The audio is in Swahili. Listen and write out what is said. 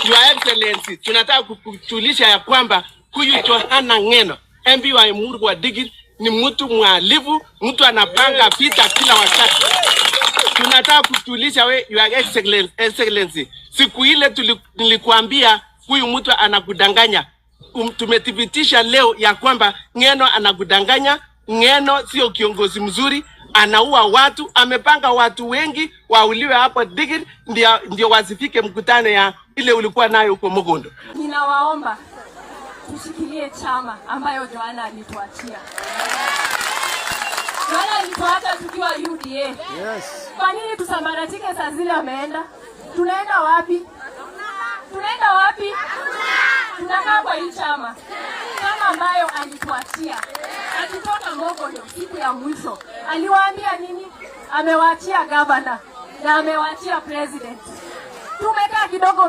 Your Excellency, tunataka kukujulisha ya kwamba huyu Johana Ng'eno, MP wa Emuru wa Digiri, ni mtu mwalifu, mtu anapanga vita kila wakati. Tunataka kukujulisha we, Your Excellency, siku ile nilikuambia huyu mtu anakudanganya. Tumethibitisha leo ya kwamba Ng'eno anakudanganya. Ng'eno sio kiongozi mzuri, anaua watu, amepanga watu wengi wauliwe hapo Digiri ndio wasifike mkutano ya ile ulikuwa nayo huko Mugondo. Ninawaomba tushikilie chama ambayo Johana alituachia. Johana alituacha tukiwa UDA. Yes. Kwa nini tusambaratike saa zile ameenda? Tunaenda wapi? Tunaenda wapi? Tunakaa kwa hii chama. Chama ambayo alituachia. Akitoka Mugondo siku ya mwisho aliwaambia nini? Amewaachia governor na amewaachia president. Tumekaa kidogo